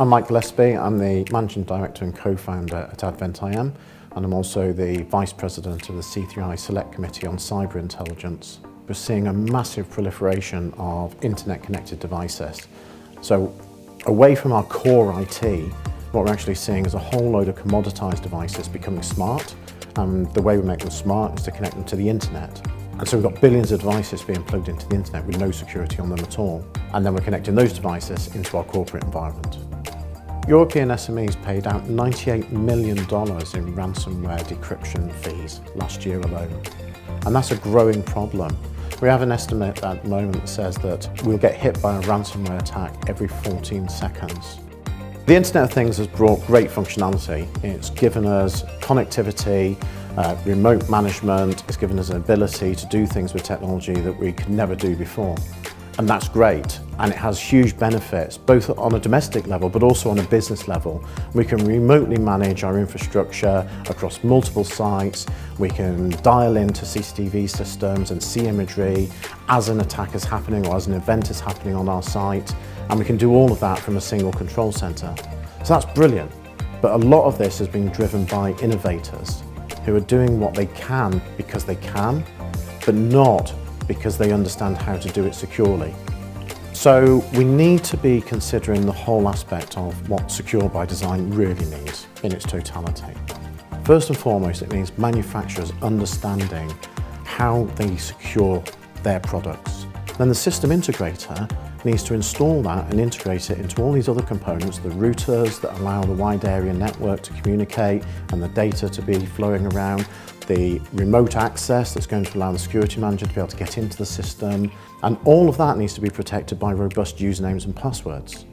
I'm Mike Gillespie. I'm the Managing Director and Co-founder at Advent IM, and I'm also the Vice President of the C3I Select Committee on Cyber Intelligence. We're seeing a massive proliferation of internet-connected devices. So away from our core IT, what we're actually seeing is a whole load of commoditized devices becoming smart, and the way we make them smart is to connect them to the internet. And so we've got billions of devices being plugged into the internet with no security on them at all. And then we're connecting those devices into our corporate environment. European SMEs paid out $98 million in ransomware decryption fees last year alone. And that's a growing problem. We have an estimate at the moment that says that we'll get hit by a ransomware attack every 14 seconds. The Internet of Things has brought great functionality. It's given us connectivity, remote management. It's given us an ability to do things with technology that we could never do before. And that's great, and it has huge benefits, both on a domestic level but also on a business level. We can remotely manage our infrastructure across multiple sites. We can dial into CCTV systems and see imagery as an attack is happening or as an event is happening on our site, and we can do all of that from a single control center. So that's brilliant, but a lot of this is being driven by innovators who are doing what they can because they can, but not because they understand how to do it securely. So we need to be considering the whole aspect of what secure by design really means in its totality. First and foremost, it means manufacturers understanding how they secure their products. Then the system integrator needs to install that and integrate it into all these other components, the routers that allow the wide area network to communicate and the data to be flowing around, the remote access that's going to allow the security manager to be able to get into the system, and all of that needs to be protected by robust usernames and passwords.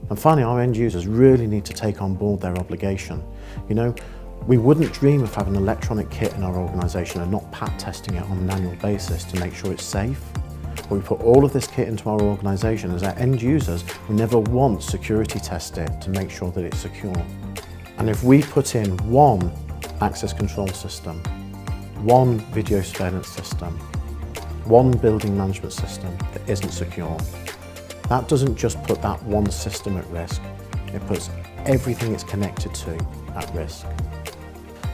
And finally, our end users really need to take on board their obligation. You know, we wouldn't dream of having an electronic kit in our organisation and not pat testing it on an annual basis to make sure it's safe. When we put all of this kit into our organisation, as our end users, we never once security test it to make sure that it's secure. And if we put in one access control system, one video surveillance system, one building management system that isn't secure, that doesn't just put that one system at risk, it puts everything it's connected to at risk.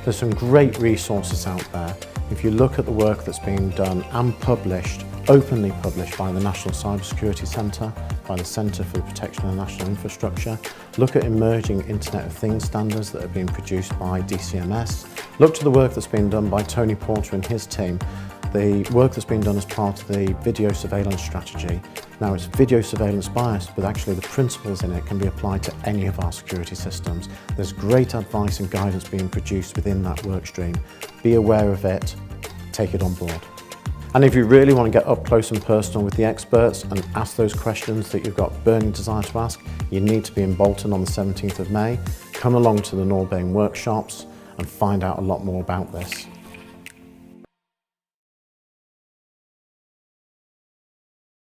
There's some great resources out there. If you look at the work that's being done and published, openly published by the National Cybersecurity Centre, by the Centre for the Protection of National Infrastructure, look at emerging Internet of Things standards that have been produced by DCMS, look to the work that's been done by Tony Porter and his team, the work that's been done as part of the video surveillance strategy. Now it's video surveillance biased, but actually the principles in it can be applied to any of our security systems. There's great advice and guidance being produced within that work stream. Be aware of it, take it on board. And if you really want to get up close and personal with the experts and ask those questions that you've got burning desire to ask, you need to be in Bolton on the 17th of May. Come along to the Norbain workshops and find out a lot more about this.